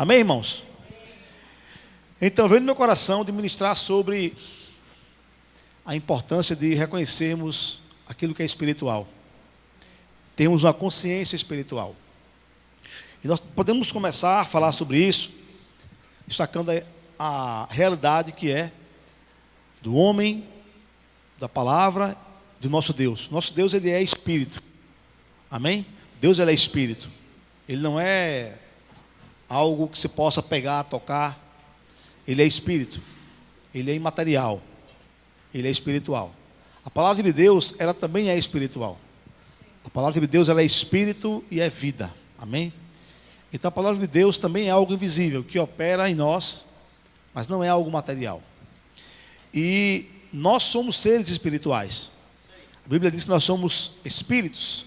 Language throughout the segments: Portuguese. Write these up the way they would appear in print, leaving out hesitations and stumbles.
Amém, irmãos? Então, veio no meu coração de ministrar sobre a importância de reconhecermos aquilo que é espiritual. Termos uma consciência espiritual. E nós podemos começar a falar sobre isso, destacando a realidade que é do homem, da palavra, do nosso Deus. Nosso Deus, ele é espírito. Amém? Deus, ele é espírito. Ele não é algo que se possa pegar, tocar. Ele é espírito. Ele é imaterial. Ele é espiritual. A palavra de Deus, ela também é espiritual. A palavra de Deus, ela é espírito e é vida. Amém? Então a palavra de Deus também é algo invisível, que opera em nós, mas não é algo material. E nós somos seres espirituais. A Bíblia diz que nós somos espíritos.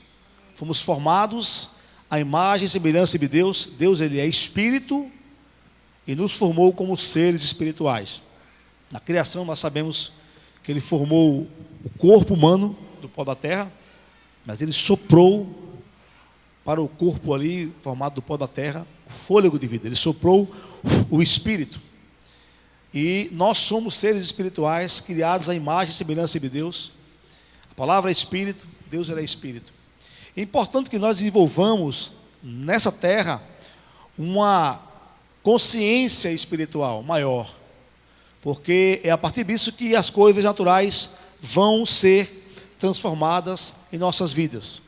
Fomos formados à imagem e semelhança de Deus. Deus, ele é espírito e nos formou como seres espirituais. Na criação nós sabemos que ele formou o corpo humano do pó da terra, mas ele soprou para o corpo ali, formado do pó da terra, o fôlego de vida. Ele soprou o espírito. E nós somos seres espirituais, criados à imagem e semelhança de Deus. A palavra é espírito, Deus é espírito. É importante que nós desenvolvamos nessa terra uma consciência espiritual maior, porque é a partir disso que as coisas naturais vão ser transformadas em nossas vidas.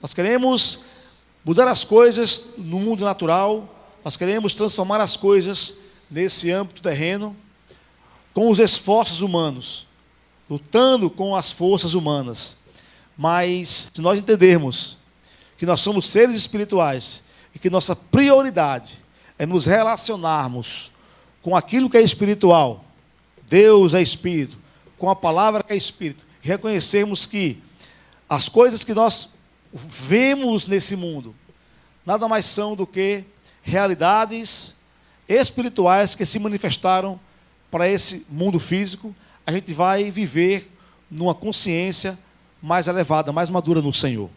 Nós queremos mudar as coisas no mundo natural, nós queremos transformar as coisas nesse âmbito terreno, com os esforços humanos, lutando com as forças humanas. Mas, se nós entendermos que nós somos seres espirituais e que nossa prioridade é nos relacionarmos com aquilo que é espiritual, Deus é espírito, com a palavra que é espírito, e reconhecermos que as coisas que nós vemos nesse mundo nada mais são do que realidades espirituais que se manifestaram para esse mundo físico, a gente vai viver numa consciência mais elevada, mais madura no Senhor.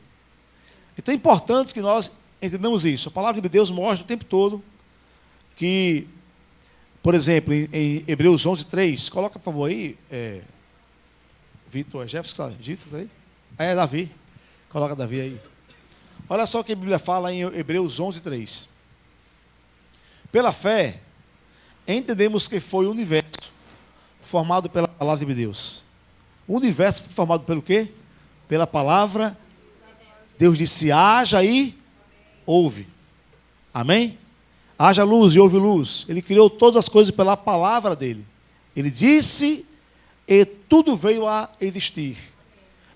Então é importante que nós entendamos isso. A palavra de Deus mostra o tempo todo que, por exemplo, em Hebreus 11:3, coloca por favor aí, Vitor, Jefferson, está aí? É Davi, coloca Davi aí. Olha só o que a Bíblia fala em Hebreus 11:3. Pela fé, entendemos que foi o universo formado pela palavra de Deus. O universo foi formado pelo quê? Pela palavra. Deus disse: haja e houve. Amém? Haja luz e houve luz. Ele criou todas as coisas pela palavra dele. Ele disse e tudo veio a existir.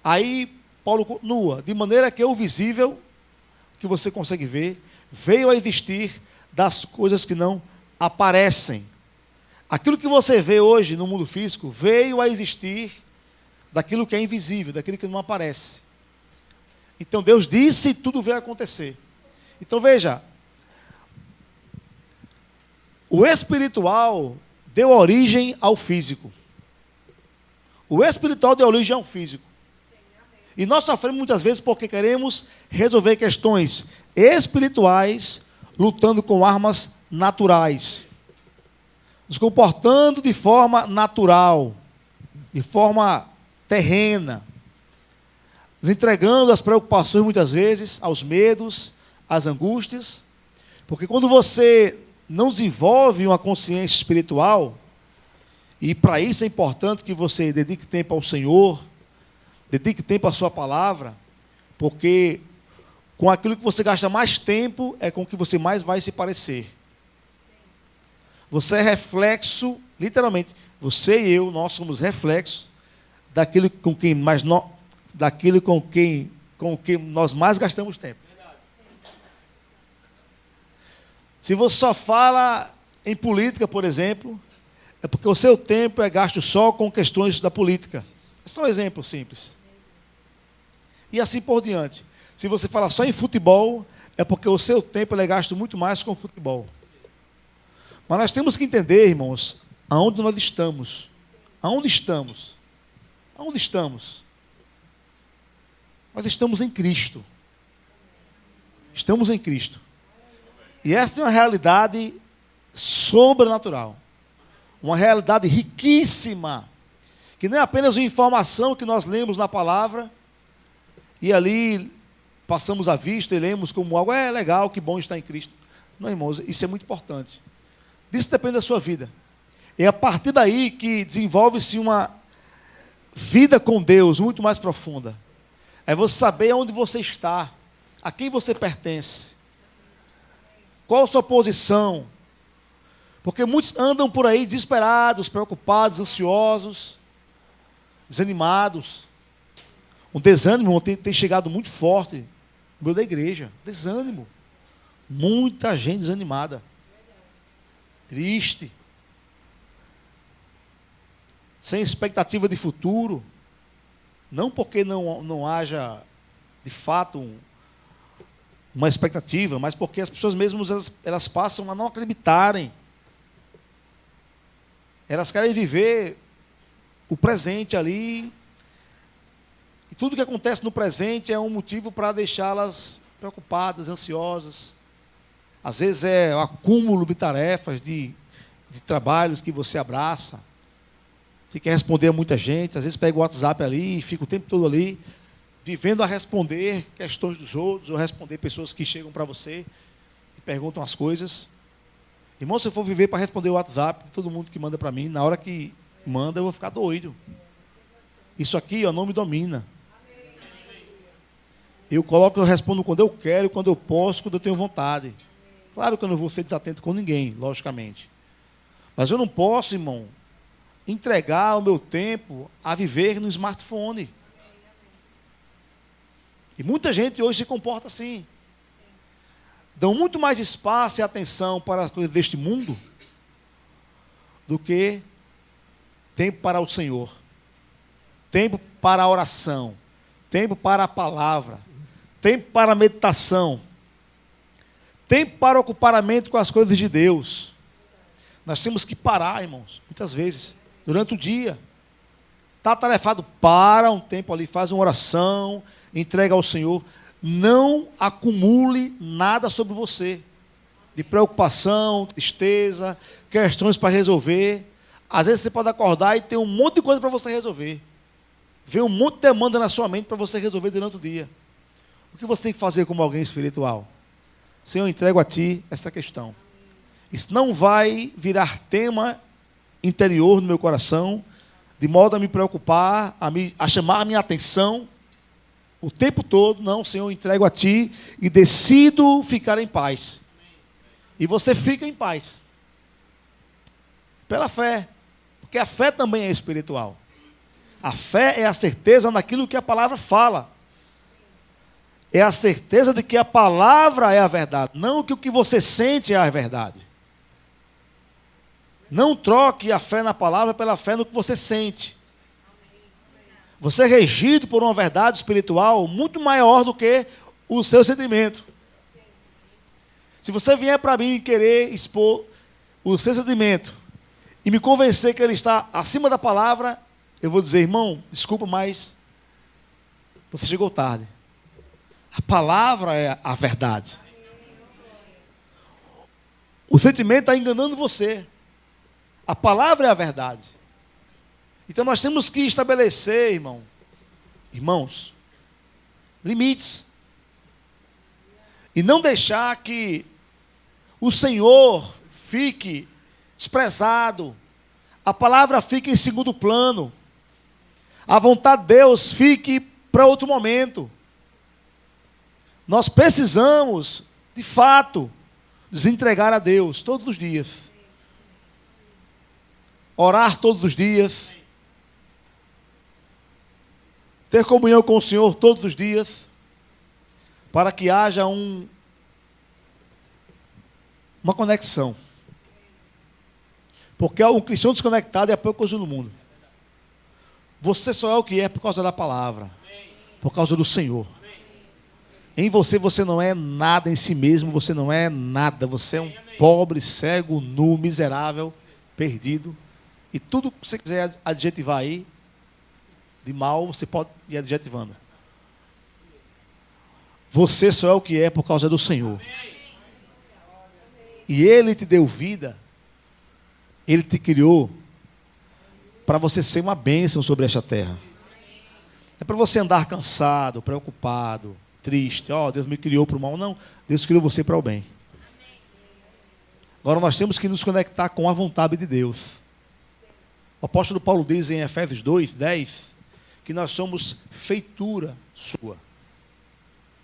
Aí Paulo continua: de maneira que o visível, que você consegue ver, veio a existir das coisas que não aparecem. Aquilo que você vê hoje no mundo físico veio a existir daquilo que é invisível, daquilo que não aparece. Então Deus disse e tudo veio a acontecer. Então veja, o espiritual deu origem ao físico. O espiritual deu origem ao físico. E nós sofremos muitas vezes porque queremos resolver questões espirituais lutando com armas naturais, nos comportando de forma natural, de forma terrena, nos entregando às preocupações muitas vezes, aos medos, às angústias, porque quando você não desenvolve uma consciência espiritual, e para isso é importante que você dedique tempo ao Senhor, dedique tempo à sua palavra, porque com aquilo que você gasta mais tempo é com o que você mais vai se parecer. Você é reflexo, literalmente, você e eu, nós somos reflexos daquilo com quem nós mais gastamos tempo. Se você só fala em política, por exemplo, é porque o seu tempo é gasto só com questões da política. É só um exemplo simples. E assim por diante. Se você fala só em futebol, é porque o seu tempo é gasto muito mais com futebol. Mas nós temos que entender, irmãos, aonde nós estamos. Aonde estamos? Aonde estamos? Nós estamos em Cristo. Estamos em Cristo. E essa é uma realidade sobrenatural. Uma realidade riquíssima, que não é apenas uma informação que nós lemos na palavra, e ali passamos a vista e lemos como algo, legal, que bom estar em Cristo. Não, irmãos, isso é muito importante. Disso depende da sua vida. É a partir daí que desenvolve-se uma vida com Deus muito mais profunda. É você saber onde você está, a quem você pertence, qual a sua posição. Porque muitos andam por aí desesperados, preocupados, ansiosos, desanimados. O desânimo tem chegado muito forte no meio da igreja. Desânimo. Muita gente desanimada. Triste. Sem expectativa de futuro. Não porque não haja, de fato, uma expectativa, mas porque as pessoas mesmo elas passam a não acreditarem. Elas querem viver o presente ali. E tudo que acontece no presente é um motivo para deixá-las preocupadas, ansiosas. Às vezes é o acúmulo de tarefas, de trabalhos que você abraça. Tem que responder a muita gente. Às vezes pega o WhatsApp ali e fica o tempo todo ali, vivendo a responder questões dos outros, ou responder pessoas que chegam para você e perguntam as coisas. Irmão, se eu for viver para responder o WhatsApp de todo mundo que manda para mim, na hora que manda eu vou ficar doido. Isso aqui não me domina. Eu respondo quando eu quero, quando eu posso, quando eu tenho vontade. Claro que eu não vou ser desatento com ninguém, logicamente. Mas eu não posso, irmão, entregar o meu tempo a viver no smartphone. E muita gente hoje se comporta assim. Dão muito mais espaço e atenção para as coisas deste mundo do que tempo para o Senhor, tempo para a oração, tempo para a palavra, tempo para a meditação, tempo para ocupar a mente com as coisas de Deus. Nós temos que parar, irmãos, muitas vezes, durante o dia. Está atarefado, para um tempo ali, faz uma oração, entrega ao Senhor. Não acumule nada sobre você, de preocupação, tristeza, questões para resolver. Às vezes você pode acordar e ter um monte de coisa para você resolver. Vem um monte de demanda na sua mente para você resolver durante o dia. O que você tem que fazer como alguém espiritual? Senhor, eu entrego a Ti essa questão. Isso não vai virar tema interior no meu coração, de modo a me preocupar, a chamar a minha atenção o tempo todo. Não, Senhor, eu entrego a Ti e decido ficar em paz. E você fica em paz. Pela fé. Porque a fé também é espiritual. A fé é a certeza naquilo que a palavra fala. É a certeza de que a palavra é a verdade, não que o que você sente é a verdade. Não troque a fé na palavra pela fé no que você sente. Você é regido por uma verdade espiritual muito maior do que o seu sentimento. Se você vier para mim querer expor o seu sentimento e me convencer que ele está acima da palavra, eu vou dizer, irmão, desculpa, mas você chegou tarde. A palavra é a verdade. O sentimento está enganando você. A palavra é a verdade. Então nós temos que estabelecer, irmãos, limites. E não deixar que o Senhor fique desprezado. A palavra fique em segundo plano. A vontade de Deus fique para outro momento. Nós precisamos, de fato, nos entregar a Deus todos os dias. Orar todos os dias. Ter comunhão com o Senhor todos os dias. Para que haja uma conexão. Porque um cristão desconectado é a pior coisa no mundo. Você só é o que é por causa da palavra. Por causa do Senhor. Em você, você não é nada em si mesmo, você não é nada. Você é um pobre, cego, nu, miserável, perdido. E tudo que você quiser adjetivar aí, de mal, você pode ir adjetivando. Você só é o que é por causa do Senhor. E Ele te deu vida. Ele te criou para você ser uma bênção sobre esta terra. Não é para você andar cansado, preocupado, triste. Deus me criou para o mal. Não, Deus criou você para o bem. Agora nós temos que nos conectar com a vontade de Deus. O apóstolo Paulo diz em Efésios 2:10 que nós somos feitura sua.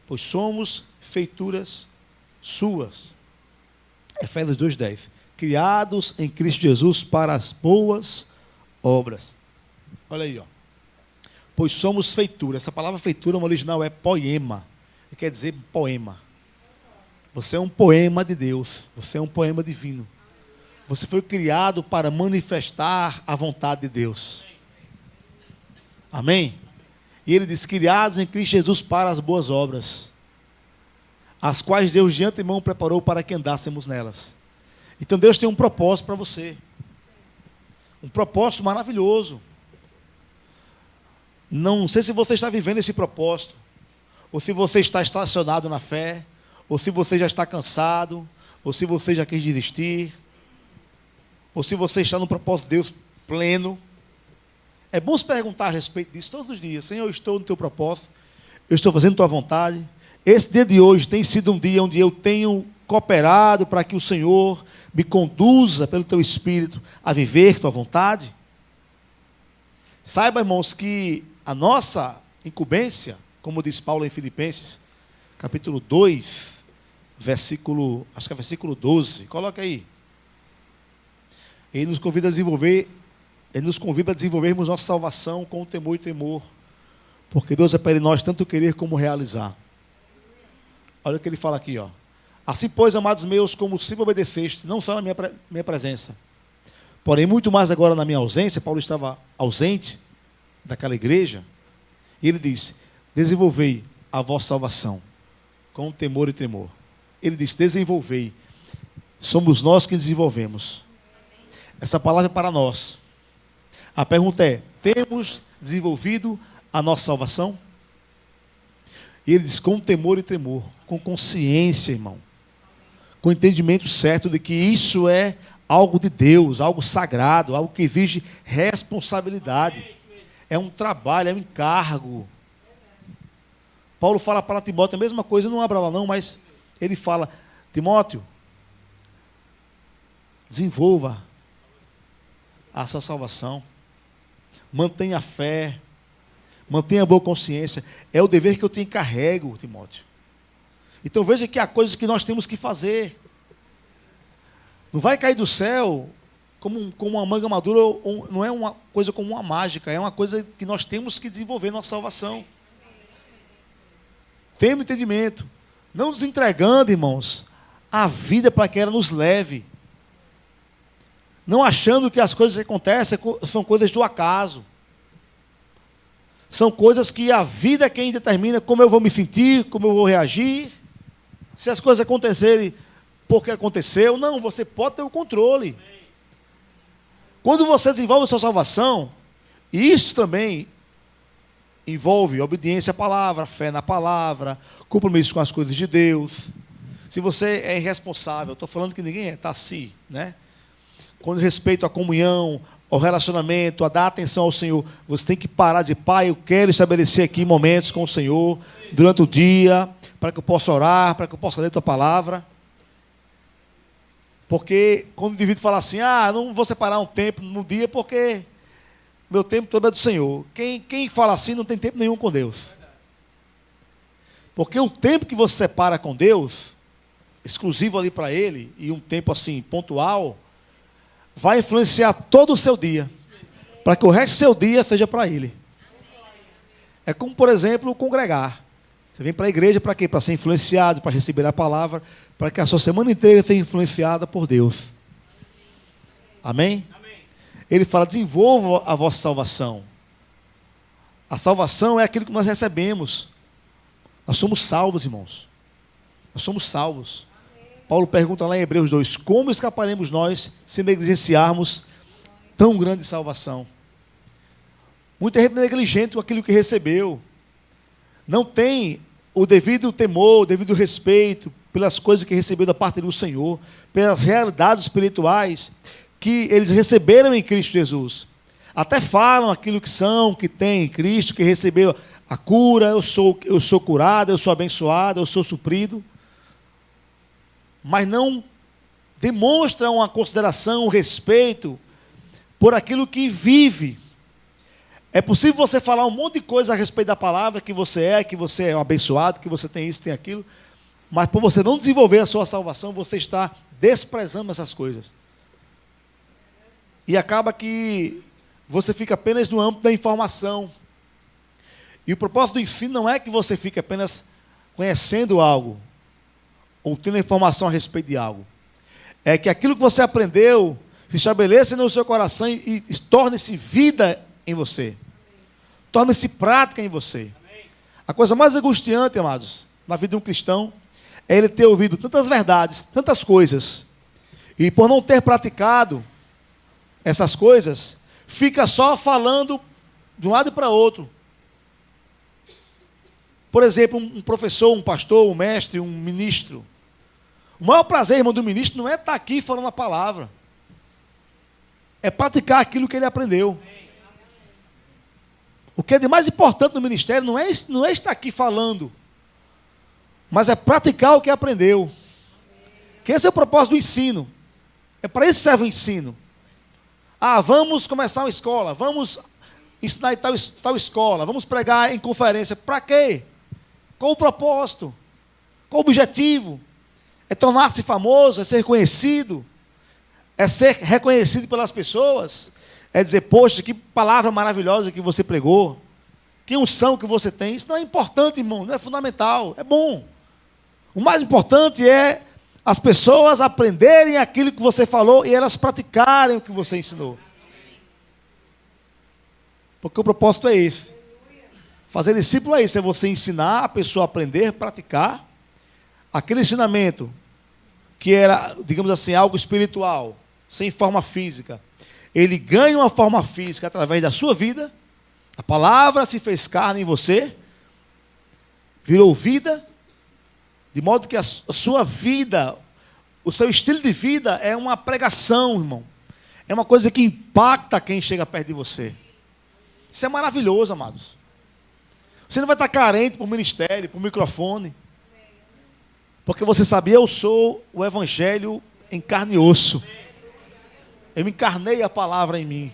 Pois somos feituras suas. Efésios 2:10. Criados em Cristo Jesus para as boas obras. Olha aí, Pois somos feitura. Essa palavra feitura no original é poema. Quer dizer poema. Você é um poema de Deus. Você é um poema divino. Você foi criado para manifestar a vontade de Deus. Amém? E ele diz, criados em Cristo Jesus para as boas obras, as quais Deus de antemão preparou para que andássemos nelas. Então Deus tem um propósito para você. Um propósito maravilhoso. Não sei se você está vivendo esse propósito, ou se você está estacionado na fé, ou se você já está cansado, ou se você já quis desistir, ou se você está no propósito de Deus pleno. É bom se perguntar a respeito disso todos os dias. Senhor, eu estou no teu propósito, eu estou fazendo tua vontade. Esse dia de hoje tem sido um dia onde eu tenho cooperado para que o Senhor me conduza pelo teu Espírito a viver tua vontade. Saiba, irmãos, que a nossa incumbência, como diz Paulo em Filipenses, capítulo 2, versículo 12, coloca aí. Ele nos convida a desenvolvermos nossa salvação com temor e tremor, porque Deus é para nós tanto querer como realizar. Olha o que ele fala aqui, Assim, pois, amados meus, como sempre obedeceste, não só na minha presença, porém muito mais agora na minha ausência. Paulo estava ausente daquela igreja, e ele diz, desenvolvei a vossa salvação com temor e tremor. Ele diz, desenvolvei. Somos nós que desenvolvemos. Essa palavra é para nós. A pergunta é, temos desenvolvido a nossa salvação? E ele diz, com temor e tremor, com consciência, irmão, com entendimento certo de que isso é algo de Deus, algo sagrado, algo que exige responsabilidade. É um trabalho, é um encargo. Paulo fala para Timóteo a mesma coisa, não abra lá não, mas ele fala, Timóteo, desenvolva a sua salvação, mantenha a fé, mantenha a boa consciência. É o dever que eu te encarrego, Timóteo. Então veja que há coisas que nós temos que fazer. Não vai cair do céu como uma manga madura, não é uma coisa como uma mágica, é uma coisa que nós temos que desenvolver nossa salvação. Tendo entendimento, não nos entregando, irmãos, a vida para que ela nos leve. Não achando que as coisas que acontecem são coisas do acaso. São coisas que a vida é quem determina como eu vou me sentir, como eu vou reagir. Se as coisas acontecerem porque aconteceu, não, você pode ter o controle. Quando você desenvolve a sua salvação, isso também envolve obediência à palavra, fé na palavra, compromisso com as coisas de Deus. Se você é irresponsável, estou falando que ninguém está assim, né? Com respeito à comunhão, ao relacionamento, a dar atenção ao Senhor, você tem que parar de dizer, Pai, eu quero estabelecer aqui momentos com o Senhor, durante o dia, para que eu possa orar, para que eu possa ler a tua palavra. Porque quando o indivíduo fala assim, não vou separar um tempo no dia, porque meu tempo todo é do Senhor. Quem fala assim não tem tempo nenhum com Deus. Porque o tempo que você separa com Deus, exclusivo ali para Ele, e um tempo assim, pontual, vai influenciar todo o seu dia, para que o resto do seu dia seja para Ele. É como, por exemplo, congregar. Você vem para a igreja para quê? Para ser influenciado, para receber a palavra, para que a sua semana inteira seja influenciada por Deus. Amém? Amém? Ele fala, desenvolva a vossa salvação. A salvação é aquilo que nós recebemos. Nós somos salvos, irmãos. Nós somos salvos. Paulo pergunta lá em Hebreus 2, como escaparemos nós se negligenciarmos tão grande salvação? Muita gente é negligente com aquilo que recebeu. Não tem o devido temor, o devido respeito pelas coisas que recebeu da parte do Senhor, pelas realidades espirituais que eles receberam em Cristo Jesus. Até falam aquilo que são, que tem em Cristo, que recebeu a cura, eu sou curado, eu sou abençoado, eu sou suprido. Mas não demonstram uma consideração, um respeito por aquilo que vive. É possível você falar um monte de coisa a respeito da palavra, que você é um abençoado, que você tem isso, tem aquilo, mas por você não desenvolver a sua salvação, você está desprezando essas coisas. E acaba que você fica apenas no âmbito da informação. E o propósito do ensino não é que você fique apenas conhecendo algo, ou tendo informação a respeito de algo. É que aquilo que você aprendeu se estabeleça no seu coração e torne-se vida em você. Torne-se prática em você. A coisa mais angustiante, amados, na vida de um cristão, é ele ter ouvido tantas verdades, tantas coisas, e por não ter praticado essas coisas, fica só falando de um lado para outro. Por exemplo, um professor, um pastor, um mestre, um ministro. O maior prazer, irmão, do ministro não é estar aqui falando a palavra. É praticar aquilo que ele aprendeu. O que é de mais importante no ministério não é estar aqui falando, mas é praticar o que aprendeu. Que esse é o propósito do ensino. É para isso que serve o ensino. Vamos começar uma escola, vamos ensinar em tal escola, vamos pregar em conferência. Para quê? Qual o propósito? Qual o objetivo? É tornar-se famoso, é ser conhecido, é ser reconhecido pelas pessoas, é dizer, poxa, que palavra maravilhosa que você pregou, que unção que você tem. Isso não é importante, irmão, não é fundamental, é bom. O mais importante é as pessoas aprenderem aquilo que você falou e elas praticarem o que você ensinou. Porque o propósito é esse. Fazer discípulo é isso, é você ensinar a pessoa a aprender, praticar aquele ensinamento que era, digamos assim, algo espiritual, sem forma física. Ele ganha uma forma física através da sua vida. A palavra se fez carne em você, virou vida, de modo que a sua vida, o seu estilo de vida é uma pregação, irmão. É uma coisa que impacta quem chega perto de você. Isso é maravilhoso, amados. Você não vai estar carente por ministério, por microfone. Porque você sabia, eu sou o evangelho em carne e osso. Eu encarnei a palavra em mim.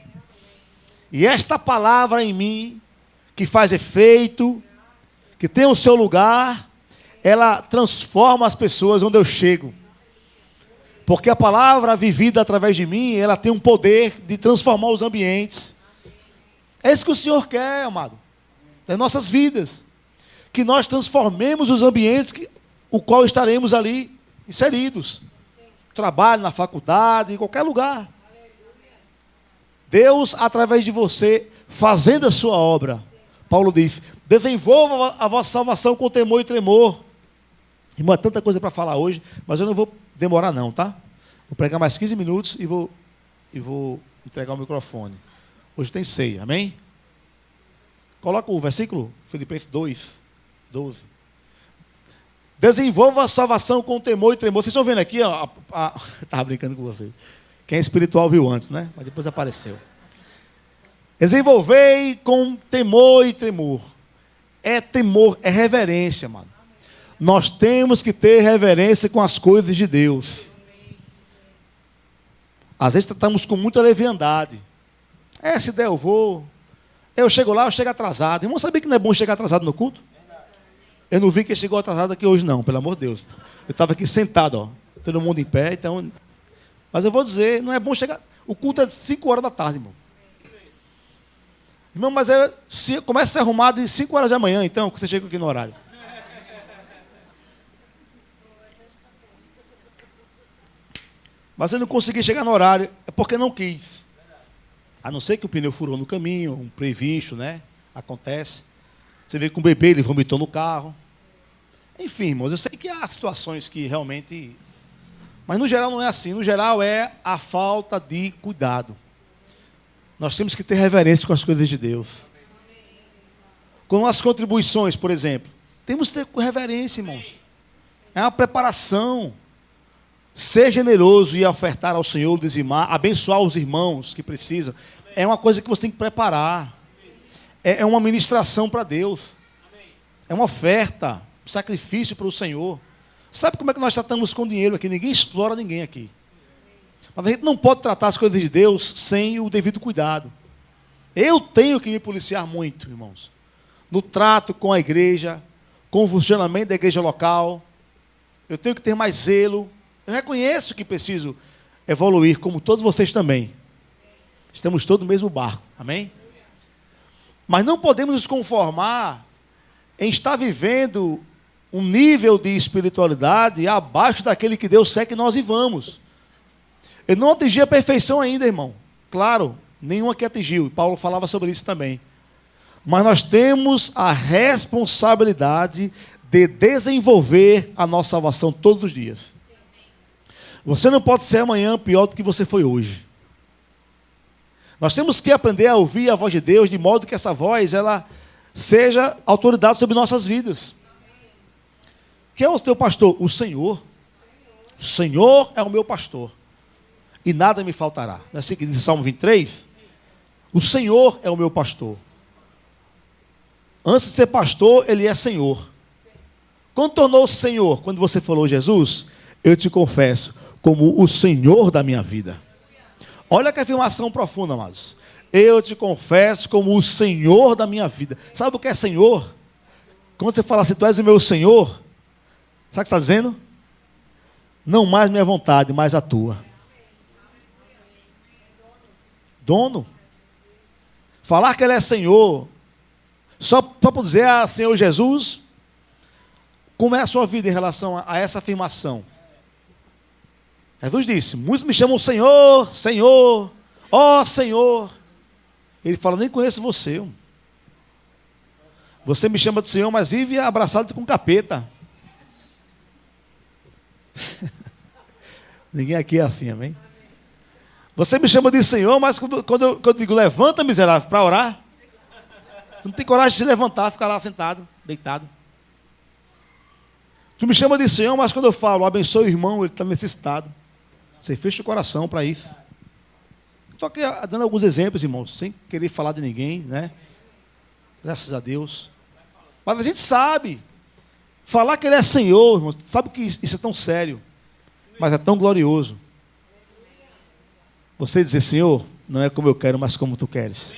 E esta palavra em mim, que faz efeito, que tem o seu lugar, ela transforma as pessoas onde eu chego. Porque a palavra vivida através de mim, ela tem um poder de transformar os ambientes. É isso que o Senhor quer, amado, das nossas vidas. Que nós transformemos os ambientes o qual estaremos ali inseridos. No trabalho, na faculdade, em qualquer lugar. Deus, através de você, fazendo a sua obra. Paulo diz, desenvolva a vossa salvação com temor e tremor. Irmão, é tanta coisa para falar hoje, mas eu não vou demorar não, tá? Vou pregar mais 15 minutos e vou entregar o microfone. Hoje tem ceia, amém? Coloca o versículo, Filipenses 2, 12. Desenvolva a salvação com temor e tremor. Vocês estão vendo aqui, ó, estava brincando com vocês. Quem é espiritual viu antes, né? Mas depois apareceu. Desenvolvei com temor e tremor. É temor, é reverência, mano. Nós temos que ter reverência com as coisas de Deus. Às vezes tratamos com muita leviandade. Se der eu vou. Eu chego lá, eu chego atrasado. Irmão, sabia que não é bom chegar atrasado no culto? Eu não vi quem chegou atrasado aqui hoje não, pelo amor de Deus. Eu estava aqui sentado, ó, todo mundo em pé, então... Mas eu vou dizer, não é bom chegar... O culto é de 5 horas da tarde, irmão. Irmão, mas começa a ser arrumado de 5 horas da manhã, então, que você chega aqui no horário. Mas eu não consegui chegar no horário, é porque não quis. A não ser que o pneu furou no caminho, um previsto, né? Acontece. Você vê que um bebê, ele vomitou no carro. Enfim, irmãos, eu sei que há situações que realmente... Mas no geral não é assim. No geral é a falta de cuidado. Nós temos que ter reverência com as coisas de Deus. Com as contribuições, por exemplo. Temos que ter reverência, irmãos. É uma preparação. Ser generoso e ofertar ao Senhor, dizimar, abençoar os irmãos que precisam, é uma coisa que você tem que preparar. É uma ministração para Deus. É uma oferta, um sacrifício para o Senhor. Sabe como é que nós tratamos com dinheiro aqui? Ninguém explora ninguém aqui. Mas a gente não pode tratar as coisas de Deus sem o devido cuidado. Eu tenho que me policiar muito, irmãos, no trato com a igreja, com o funcionamento da igreja local. Eu tenho que ter mais zelo. Eu reconheço que preciso evoluir, como todos vocês também. Estamos todos no mesmo barco, amém? Mas não podemos nos conformar em estar vivendo um nível de espiritualidade abaixo daquele que Deus quer que nós vivamos. Eu não atingi a perfeição ainda, irmão. Claro, nenhum aqui atingiu. E Paulo falava sobre isso também. Mas nós temos a responsabilidade de desenvolver a nossa salvação todos os dias. Você não pode ser amanhã pior do que você foi hoje. Nós temos que aprender a ouvir a voz de Deus, de modo que essa voz, ela seja autoridade sobre nossas vidas. Quem é o teu pastor? O Senhor. O Senhor é o meu pastor. E nada me faltará. Não é assim que diz o Salmo 23? O Senhor é o meu pastor. Antes de ser pastor, ele é Senhor. Quando tornou-se Senhor? Quando você falou Jesus, eu te confesso como o Senhor da minha vida. Olha que afirmação profunda, amados. Eu te confesso como o Senhor da minha vida. Sabe o que é Senhor? Quando você fala assim, tu és o meu Senhor, sabe o que está dizendo? Não mais minha vontade, mas a tua. Dono. Falar que ele é Senhor, só para dizer, Senhor Jesus, como é a sua vida em relação a essa afirmação? Jesus disse, muitos me chamam Senhor, Senhor, ó Senhor. Ele fala, nem conheço você. Você me chama de Senhor, mas vive abraçado com capeta. Ninguém aqui é assim, amém? Você me chama de Senhor, mas quando eu digo levanta, miserável, para orar, tu não tem coragem de se levantar, ficar lá sentado, deitado. Tu me chama de Senhor, mas quando eu falo, abençoe o irmão, ele está necessitado. Você fecha o coração para isso. Estou aqui dando alguns exemplos, irmãos, sem querer falar de ninguém, né? Graças a Deus. Mas a gente sabe. Falar que ele é Senhor, irmãos, sabe que isso é tão sério, mas é tão glorioso. Você dizer, Senhor, não é como eu quero, mas como tu queres.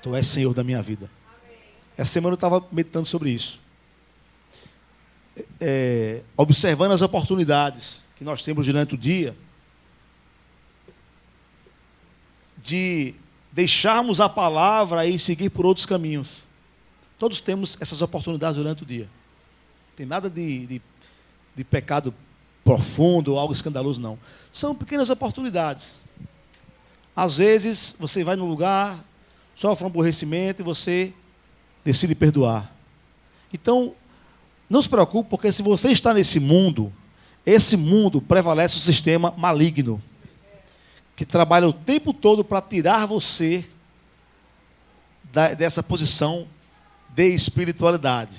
Tu és Senhor da minha vida. Essa semana eu estava meditando sobre isso. Observando as oportunidades que nós temos durante o dia, de deixarmos a palavra e seguir por outros caminhos. Todos temos essas oportunidades durante o dia. Não tem nada de pecado profundo ou algo escandaloso, não. São pequenas oportunidades. Às vezes, você vai num lugar, sofre um aborrecimento e você decide perdoar. Então, não se preocupe, porque se você está nesse mundo, esse mundo prevalece o sistema maligno, que trabalha o tempo todo para tirar você dessa posição de espiritualidade,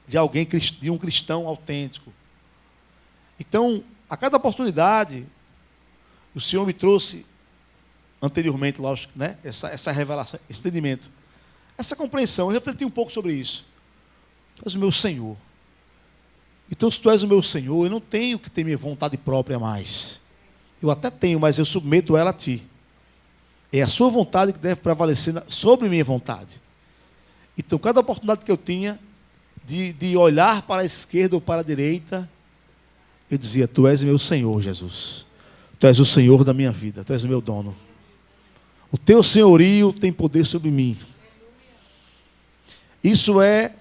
de um cristão autêntico. Então, a cada oportunidade, o Senhor me trouxe anteriormente, lógico, né? Essa revelação, esse entendimento, essa compreensão. Eu refleti um pouco sobre isso. Tu és o meu Senhor. Então, se tu és o meu Senhor, eu não tenho que ter minha vontade própria mais. Eu até tenho, mas eu submeto ela a ti. É a sua vontade que deve prevalecer sobre minha vontade. Então, cada oportunidade que eu tinha de olhar para a esquerda ou para a direita, eu dizia, tu és o meu Senhor, Jesus. Tu és o Senhor da minha vida, tu és o meu dono. O teu senhorio tem poder sobre mim. Isso é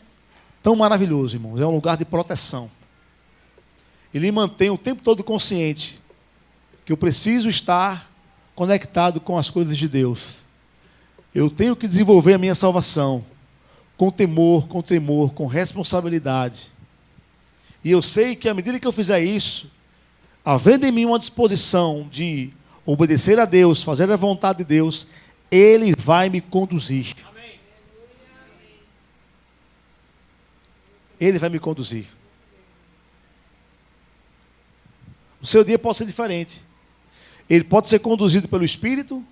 tão maravilhoso, irmãos. É um lugar de proteção. Ele me mantém o tempo todo consciente que eu preciso estar conectado com as coisas de Deus. Eu tenho que desenvolver a minha salvação com temor, com tremor, com responsabilidade. E eu sei que à medida que eu fizer isso, havendo em mim uma disposição de obedecer a Deus, fazer a vontade de Deus, Ele vai me conduzir. Ele vai me conduzir. O seu dia pode ser diferente. Ele pode ser conduzido pelo Espírito,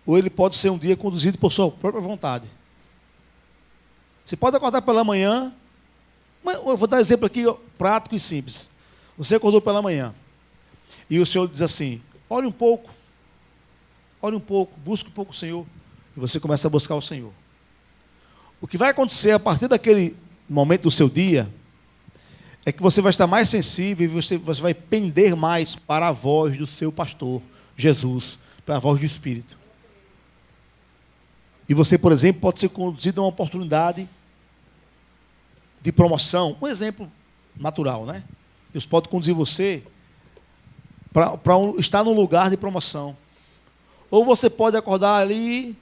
ou ele pode ser um dia conduzido por sua própria vontade. Você pode acordar pela manhã, mas eu vou dar um exemplo aqui prático e simples. Você acordou pela manhã, e o Senhor diz assim, ore um pouco, busque um pouco o Senhor, e você começa a buscar o Senhor. O que vai acontecer a partir daquele momento do seu dia, é que você vai estar mais sensível e você vai pender mais para a voz do seu pastor, Jesus, para a voz do Espírito. E você, por exemplo, pode ser conduzido a uma oportunidade de promoção. Um exemplo natural, né? Deus pode conduzir você para estar num lugar de promoção. Ou você pode acordar ali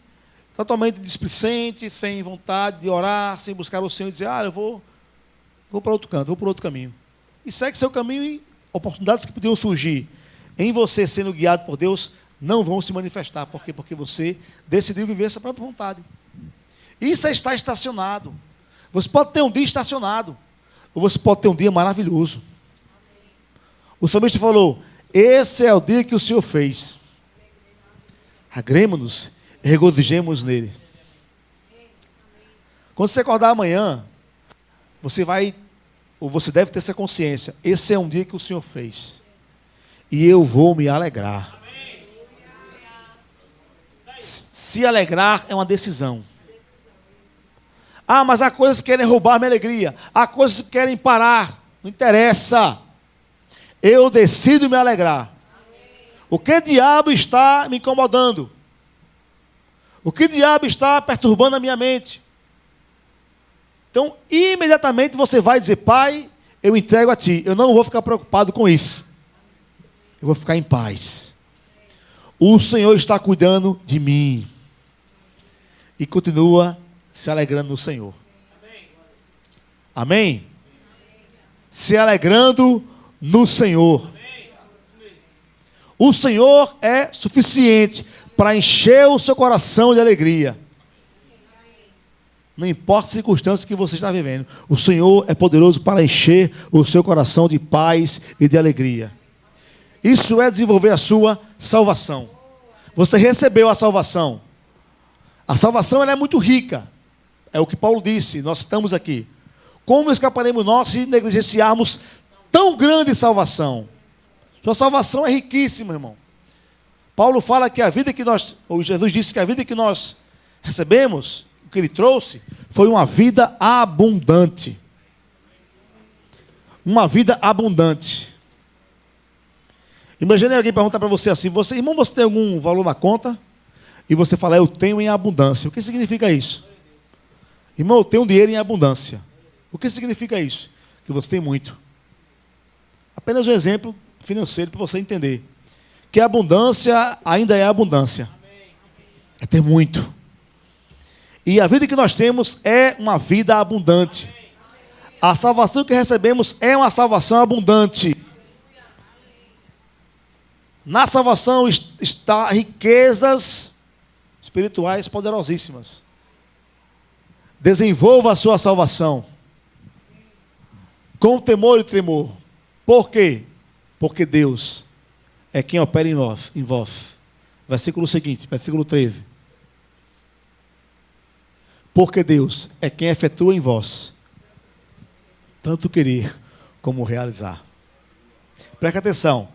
totalmente displicente, sem vontade de orar, sem buscar o Senhor e dizer, eu vou para outro canto, vou para outro caminho. E segue seu caminho e oportunidades que podiam surgir em você sendo guiado por Deus não vão se manifestar. Por quê? Porque você decidiu viver essa própria vontade. Isso é estar estacionado. Você pode ter um dia estacionado, ou você pode ter um dia maravilhoso. O salmista falou, esse é o dia que o Senhor fez. Agremos-nos e regozijemos nele. Quando você acordar amanhã, você deve ter essa consciência. Esse é um dia que o Senhor fez. E eu vou me alegrar. Se alegrar é uma decisão. Mas há coisas que querem roubar minha alegria. Há coisas que querem parar. Não interessa. Eu decido me alegrar. O que diabo está me incomodando? O que diabo está perturbando a minha mente? Então, imediatamente você vai dizer, Pai, eu entrego a Ti. Eu não vou ficar preocupado com isso. Eu vou ficar em paz. O Senhor está cuidando de mim. E continua se alegrando no Senhor. Amém? Se alegrando no Senhor. O Senhor é suficiente para encher o seu coração de alegria. Não importa a circunstância que você está vivendo. O Senhor é poderoso para encher o seu coração de paz e de alegria. Isso é desenvolver a sua salvação. Você recebeu a salvação. A salvação ela é muito rica. É o que Paulo disse, nós estamos aqui. Como escaparemos nós se negligenciarmos tão grande salvação? Sua salvação é riquíssima, irmão. Paulo fala que a vida que ou Jesus disse que a vida que nós recebemos, o que ele trouxe, foi uma vida abundante. Uma vida abundante. Imagine alguém perguntar para você assim, irmão, você tem algum valor na conta? E você fala, eu tenho em abundância. O que significa isso? Irmão, eu tenho dinheiro em abundância. O que significa isso? Que você tem muito. Apenas um exemplo financeiro para você entender. Que a abundância ainda é abundância. É ter muito. E a vida que nós temos é uma vida abundante. A salvação que recebemos é uma salvação abundante. Na salvação está riquezas espirituais poderosíssimas. Desenvolva a sua salvação com temor e tremor. Por quê? Porque Deus é quem opera em vós. Versículo seguinte, versículo 13. Porque Deus é quem efetua em vós tanto querer como realizar. Preste atenção.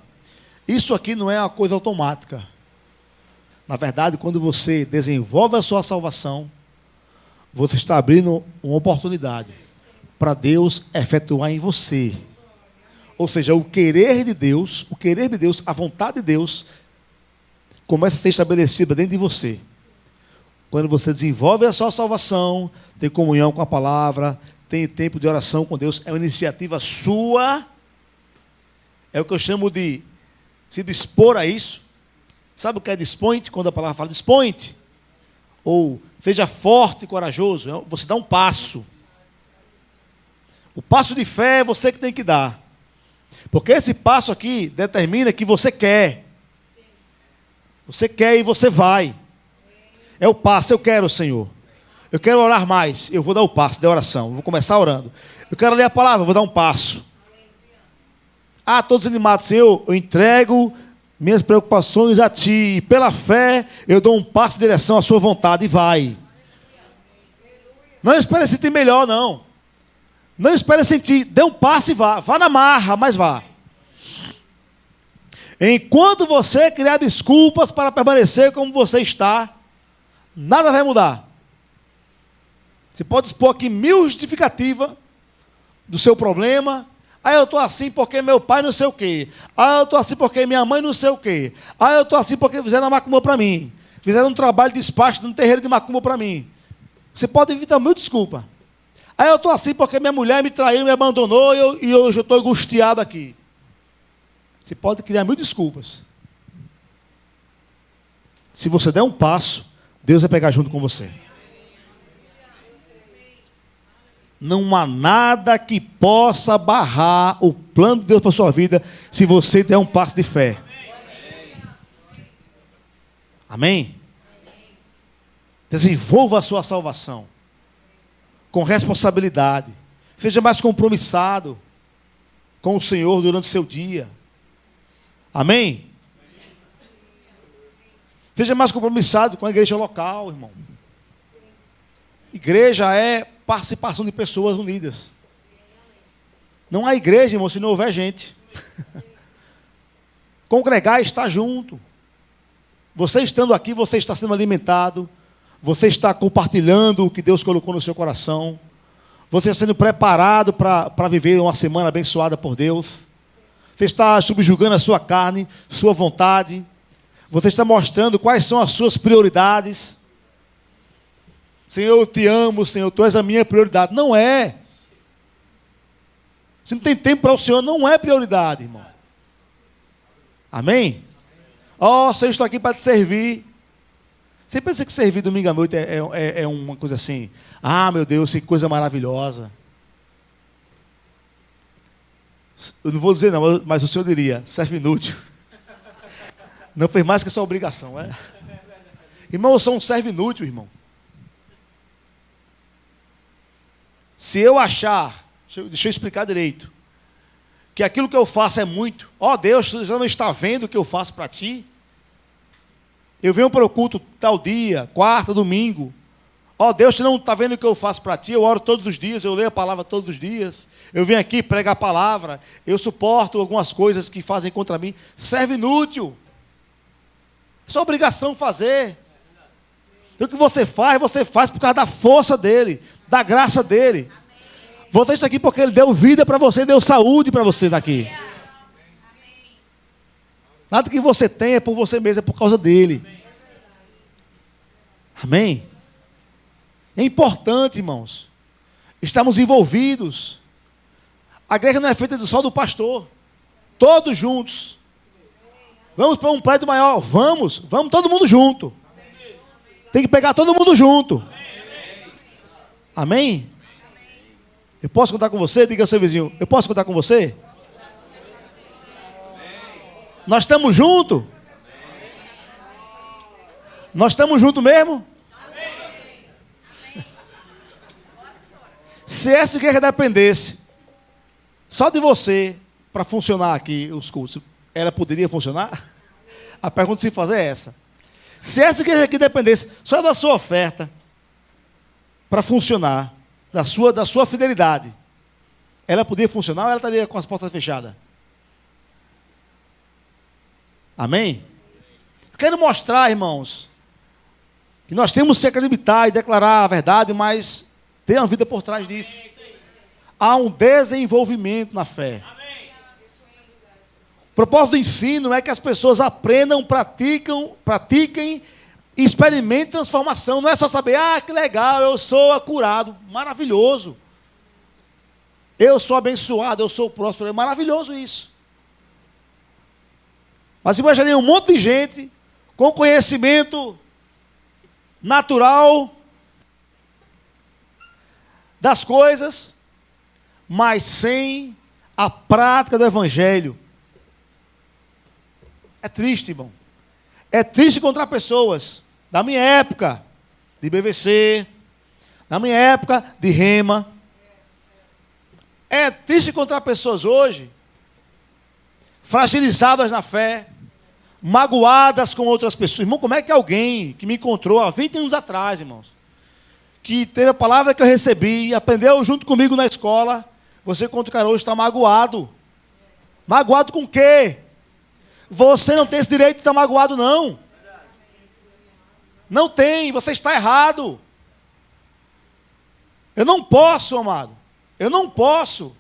Isso aqui não é uma coisa automática. Na verdade, quando você desenvolve a sua salvação, você está abrindo uma oportunidade para Deus efetuar em você. Ou seja, o querer de Deus, a vontade de Deus, começa a ser estabelecida dentro de você. Quando você desenvolve a sua salvação, tem comunhão com a palavra, tem tempo de oração com Deus, é uma iniciativa sua, é o que eu chamo de se dispor a isso. Sabe o que é dispõe-te? Quando a palavra fala dispõe-te, ou seja forte e corajoso, você dá um passo. O passo de fé é você que tem que dar. Porque esse passo aqui determina que você quer. Você quer e você vai. É o passo, eu quero, Senhor. Eu quero orar mais. Eu vou dar o passo da oração. Eu vou começar orando. Eu quero ler a palavra. Eu vou dar um passo. Ah, todos animados. Senhor, eu entrego minhas preocupações a Ti. E pela fé, eu dou um passo em direção à Sua vontade. E vai. Não espere sentir melhor, não. Não espere sentir. Dê um passo e vá. Vá na marra, mas vá. Enquanto você criar desculpas para permanecer como você está, nada vai mudar. Você pode expor aqui 1000 justificativas do seu problema. Ah, eu estou assim porque meu pai não sei o quê. Ah, eu estou assim porque minha mãe não sei o quê. Ah, eu estou assim porque fizeram a macumba para mim. Fizeram um trabalho de despacho no terreiro de macumba para mim. Você pode evitar 1000 desculpas. Ah, eu estou assim porque minha mulher me traiu, me abandonou e hoje eu estou angustiado aqui. Você pode criar 1000 desculpas. Se você der um passo, Deus vai pegar junto com você. Não há nada que possa barrar o plano de Deus para a sua vida se você der um passo de fé. Amém? Desenvolva a sua salvação com responsabilidade. Seja mais compromissado com o Senhor durante o seu dia. Amém? Seja mais compromissado com a igreja local, irmão. Igreja é participação de pessoas unidas. Não há igreja, irmão, se não houver gente. Congregar é estar junto. Você estando aqui, você está sendo alimentado. Você está compartilhando o que Deus colocou no seu coração. Você está sendo preparado para viver uma semana abençoada por Deus. Você está subjugando a sua carne, sua vontade. Você está mostrando quais são as suas prioridades. Senhor, eu te amo, Senhor, tu és a minha prioridade. Não é. Se não tem tempo para o Senhor, não é prioridade, irmão. Amém? Ó, Senhor, eu estou aqui para te servir. Você pensa que servir domingo à noite é uma coisa assim? Ah, meu Deus, que coisa maravilhosa. Eu não vou dizer não, mas o Senhor diria, serve inútil. Não fez mais que a sua obrigação, é? Irmão, eu sou um servo inútil, irmão. Se eu achar, deixa eu explicar direito, que aquilo que eu faço é muito, ó Deus, você não está vendo o que eu faço para ti? Eu venho para o culto tal dia, quarta, domingo. Ó Deus, você não está vendo o que eu faço para ti? Eu oro todos os dias, eu leio a palavra todos os dias. Eu venho aqui pregar a palavra, eu suporto algumas coisas que fazem contra mim. Serve inútil. É sua obrigação fazer. O que você faz por causa da força dele, da graça dele. Você está aqui porque ele deu vida para você, deu saúde para você daqui. Nada que você tem é por você mesmo, é por causa dele. Amém? É importante, irmãos, estarmos envolvidos. A igreja não é feita só do pastor. Todos juntos. Vamos para um prédio maior. Vamos todo mundo junto. Tem que pegar todo mundo junto. Amém? Eu posso contar com você? Diga ao seu vizinho, eu posso contar com você? Nós estamos juntos? Nós estamos juntos mesmo? Se essa igreja dependesse só de você para funcionar aqui os cultos, ela poderia funcionar? A pergunta que se fazer é essa. Se essa igreja aqui dependesse só da sua oferta para funcionar, da sua fidelidade, ela poderia funcionar ou ela estaria com as portas fechadas? Amém? Eu quero mostrar, irmãos, que nós temos que se acreditar e declarar a verdade, mas tem uma vida por trás disso. Há um desenvolvimento na fé. O propósito do ensino é que as pessoas aprendam, pratiquem e experimentem transformação. Não é só saber, que legal, eu sou curado. Maravilhoso. Eu sou abençoado, eu sou próspero. É maravilhoso isso. Mas imaginei um monte de gente com conhecimento natural das coisas, mas sem a prática do evangelho. É triste, irmão. É triste encontrar pessoas da minha época, de BVC, Na minha época de rema. É triste encontrar pessoas hoje fragilizadas na fé, magoadas com outras pessoas. Irmão, como é que alguém que me encontrou há 20 anos atrás, irmãos, que teve a palavra que eu recebi, aprendeu junto comigo na escola, você contra o cara hoje está magoado. Magoado com o quê? Você não tem esse direito de estar magoado, não. Não tem, você está errado. Eu não posso, amado. Eu não posso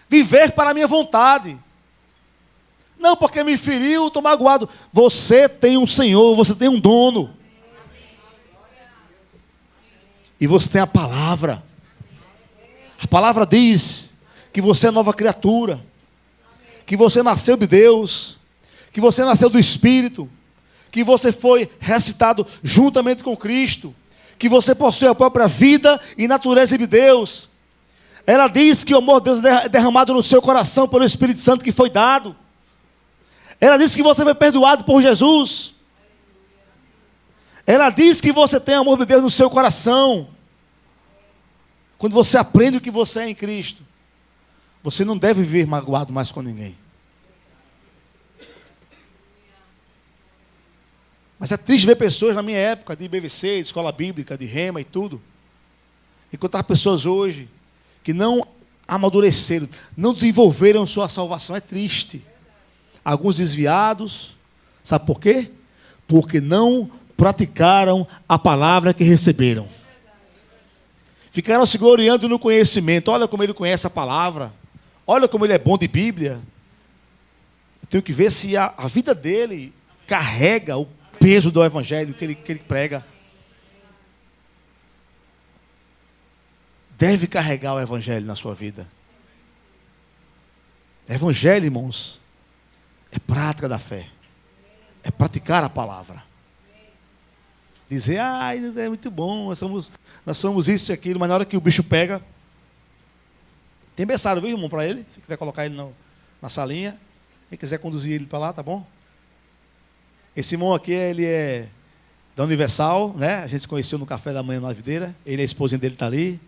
viver para a minha vontade. Não, porque me feriu, estou magoado. Você tem um Senhor, você tem um dono. E você tem a palavra. A palavra diz que você é nova criatura. Que você nasceu de Deus. Que você nasceu do Espírito. Que você foi ressuscitado juntamente com Cristo. Que você possui a própria vida e natureza de Deus. Ela diz que o amor de Deus é derramado no seu coração pelo Espírito Santo que foi dado. Ela diz que você foi perdoado por Jesus. Ela diz que você tem o amor de Deus no seu coração. Quando você aprende o que você é em Cristo, você não deve viver magoado mais com ninguém. Mas é triste ver pessoas na minha época de IBVC, de escola bíblica, de rema e tudo. Encontrar pessoas hoje que não amadureceram, não desenvolveram sua salvação. É triste. Alguns desviados, sabe por quê? Porque não praticaram a palavra que receberam. Ficaram se gloriando no conhecimento. Olha como ele conhece a palavra. Olha como ele é bom de Bíblia. Eu tenho que ver se a vida dele carrega o peso do evangelho que ele prega. Deve carregar o evangelho na sua vida. Evangelho, irmãos, é prática da fé. É praticar a palavra. Dizer, é muito bom, nós somos isso e aquilo, mas na hora que o bicho pega, tem berçário, viu, irmão, para ele? Se quiser colocar ele na salinha, quem quiser conduzir ele para lá, tá bom? Esse irmão aqui, ele é da Universal, né? A gente se conheceu no café da manhã na videira. Ele, a esposinha dele está ali.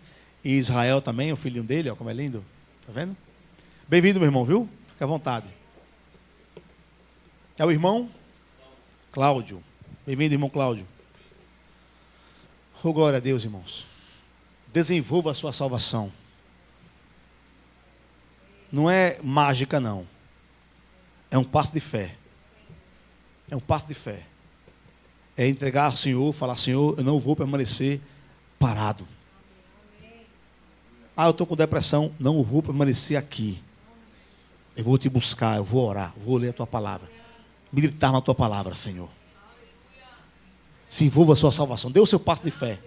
E Israel também, o filhinho dele, ó, como é lindo. Tá vendo? Bem-vindo, meu irmão, viu? Fica à vontade. É o irmão Cláudio. Bem-vindo, irmão Cláudio. Oh, glória a Deus, irmãos. Desenvolva a sua salvação. Não é mágica, não. É um passo de fé. É um passo de fé. É entregar ao Senhor, falar, Senhor, eu não vou permanecer parado. Eu estou com depressão, não vou permanecer aqui. Eu vou te buscar, eu vou orar, vou ler a tua palavra. Militar na tua palavra, Senhor. Se envolva a sua salvação. Dê o seu passo de fé.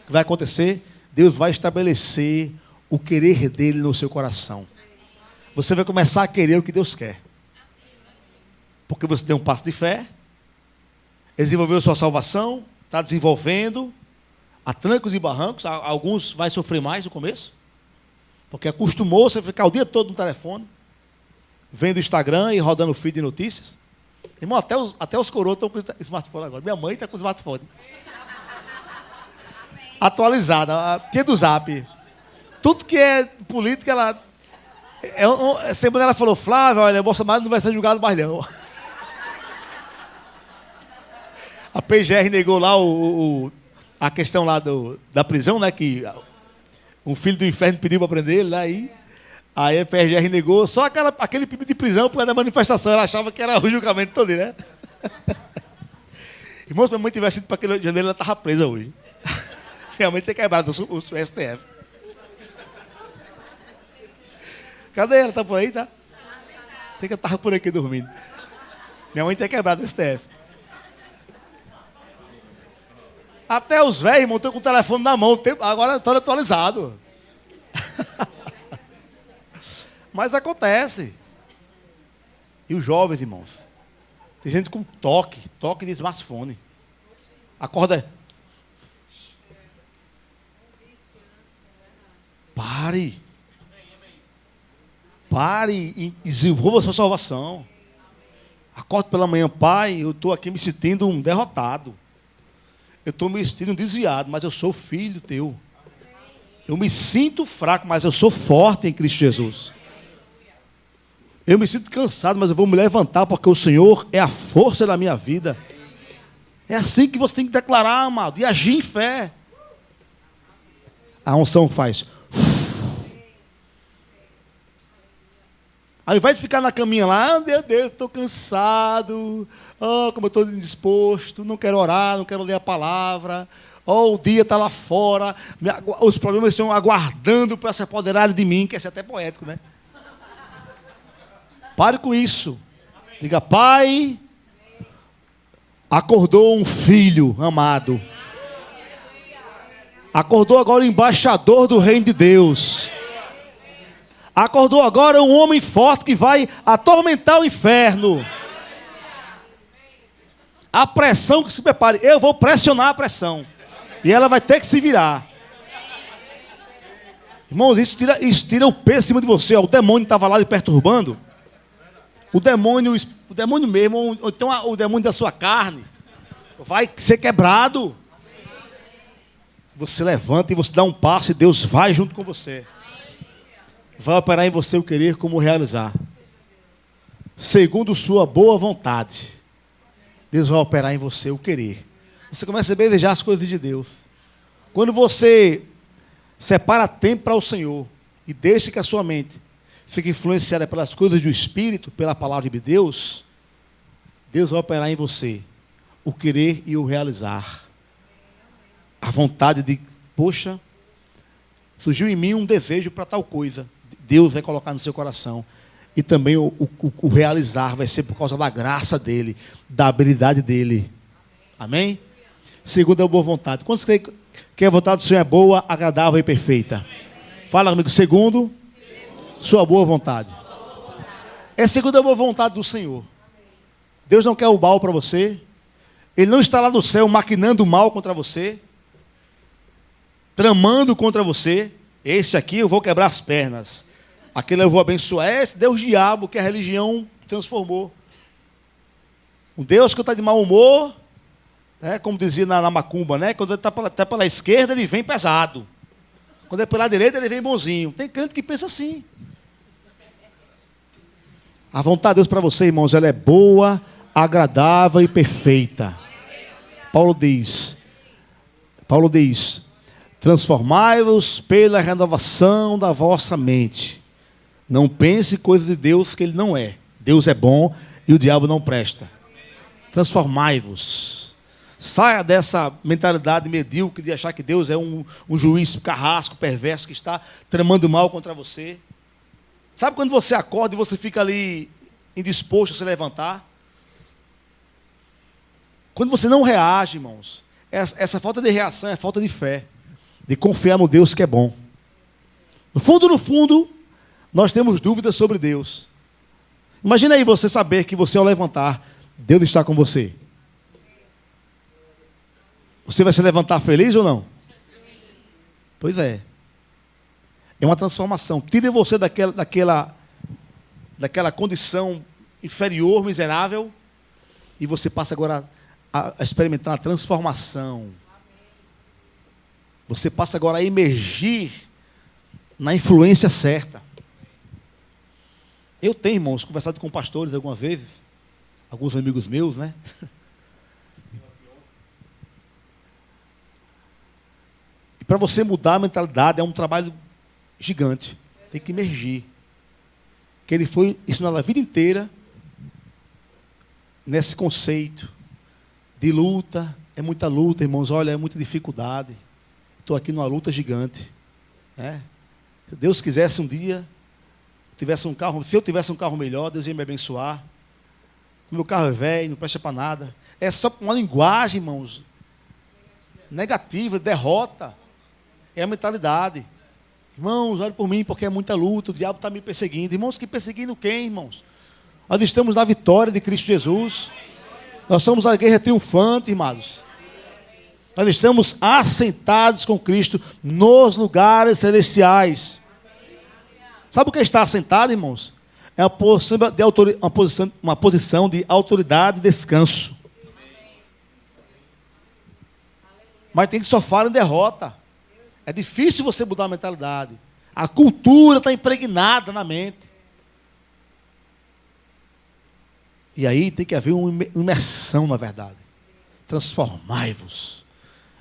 O que vai acontecer? Deus vai estabelecer o querer dele no seu coração. Você vai começar a querer o que Deus quer. Porque você tem um passo de fé, desenvolveu sua salvação, está desenvolvendo, a trancos e barrancos. Alguns vai sofrer mais no começo, porque acostumou-se a ficar o dia todo no telefone, vendo o Instagram e rodando feed de notícias. Irmão, até os coroas estão com smartphone agora. Minha mãe está com smartphone. Atualizada, a tia do Zap. Tudo que é política, ela... Semana ela falou, Flávio, olha, Bolsonaro não vai ser julgado mais não. A PGR negou lá a questão lá da prisão, né? Que um filho do inferno pediu para prender ele lá aí. Aí a PGR negou só aquele pedido de prisão por causa da manifestação. Ela achava que era o julgamento todo, né? Irmãos, se minha mãe tivesse ido para aquele janeiro, ela estava presa hoje. Realmente tinha quebrado o STF. Cadê ela? Está por aí, tá? Sei que eu estava por aqui dormindo. Minha mãe tinha quebrado o STF. Até os velhos, irmão, estão com o telefone na mão. Agora estão atualizados. Mas acontece. E os jovens, irmãos? Tem gente com toque de smartphone. Acorda. Pare e desenvolva a sua salvação. Acorde pela manhã, pai, eu estou aqui me sentindo um derrotado. Eu estou me sentindo desviado, mas eu sou filho teu. Eu me sinto fraco, mas eu sou forte em Cristo Jesus. Eu me sinto cansado, mas eu vou me levantar, porque o Senhor é a força da minha vida. É assim que você tem que declarar, amado, e agir em fé. A unção faz. Ao invés de ficar na caminha lá, meu Deus, estou cansado, como eu estou indisposto, não quero orar, não quero ler a palavra, o dia está lá fora, os problemas estão aguardando para se apoderarem de mim, quer ser até poético, né? Pare com isso. Diga, Pai, acordou um filho amado. Acordou agora o embaixador do reino de Deus. Acordou agora um homem forte que vai atormentar o inferno. A pressão que se prepare. Eu vou pressionar a pressão. E ela vai ter que se virar. Irmãos, isso tira o peso em cima de você. O demônio estava lá lhe perturbando. O demônio mesmo, ou então o demônio da sua carne, vai ser quebrado. Você levanta e você dá um passo e Deus vai junto com você. Vai operar em você o querer como o realizar. Segundo sua boa vontade. Deus vai operar em você o querer. Você começa a desejar as coisas de Deus. Quando você separa tempo para o Senhor e deixa que a sua mente fique influenciada pelas coisas do Espírito, pela palavra de Deus, Deus vai operar em você o querer e o realizar. A vontade de, poxa, surgiu em mim um desejo para tal coisa. Deus vai colocar no seu coração. E também o realizar vai ser por causa da graça dele, da habilidade dele. Amém? Segundo a boa vontade. Quantos creem que a vontade do Senhor é boa, agradável e perfeita? Fala comigo. Segundo, sua boa vontade. É segundo a boa vontade do Senhor. Deus não quer o mal para você. Ele não está lá no céu maquinando o mal contra você, tramando contra você. Esse aqui eu vou quebrar as pernas. Aquele eu vou abençoar. É esse Deus diabo que a religião transformou. Um Deus que está de mau humor, como dizia na macumba, né? Quando ele está pela esquerda, ele vem pesado. Quando é pela direita, ele vem bonzinho. Tem crente que pensa assim. A vontade de Deus para você, irmãos, ela é boa, agradável e perfeita. Paulo diz, transformai-vos pela renovação da vossa mente. Não pense coisa de Deus que Ele não é. Deus é bom e o diabo não presta. Transformai-vos. Saia dessa mentalidade medíocre de achar que Deus é um juiz carrasco, perverso, que está tramando mal contra você. Sabe quando você acorda e você fica ali indisposto a se levantar? Quando você não reage, irmãos, essa falta de reação é falta de fé, de confiar no Deus que é bom. No fundo, nós temos dúvidas sobre Deus. Imagina aí você saber que você, ao levantar, Deus está com você. Você vai se levantar feliz ou não? Pois é. É uma transformação. Tire você daquela condição inferior, miserável, e você passa agora a experimentar a transformação. Você passa agora a emergir na influência certa. Eu tenho, irmãos, conversado com pastores algumas vezes, alguns amigos meus, né? E para você mudar a mentalidade é um trabalho gigante. Tem que emergir. Que ele foi ensinado a vida inteira nesse conceito de luta. É muita luta, irmãos. Olha, é muita dificuldade. Estou aqui numa luta gigante. Né? Se Deus quisesse um dia, se eu tivesse um carro melhor, Deus ia me abençoar. Meu carro é velho, não presta para nada. É só uma linguagem, irmãos, negativa, derrota. É a mentalidade. Irmãos, olhe por mim, porque é muita luta, o diabo está me perseguindo. Irmãos, que perseguindo quem, irmãos? Nós estamos na vitória de Cristo Jesus. Nós somos a guerra triunfante, irmãos. Nós estamos assentados com Cristo nos lugares celestiais. Sabe o que é estar assentado, irmãos? É uma posição de autoridade e descanso. Mas tem que só falar em derrota. É difícil você mudar a mentalidade. A cultura está impregnada na mente. E aí tem que haver uma imersão, na verdade. Transformai-vos.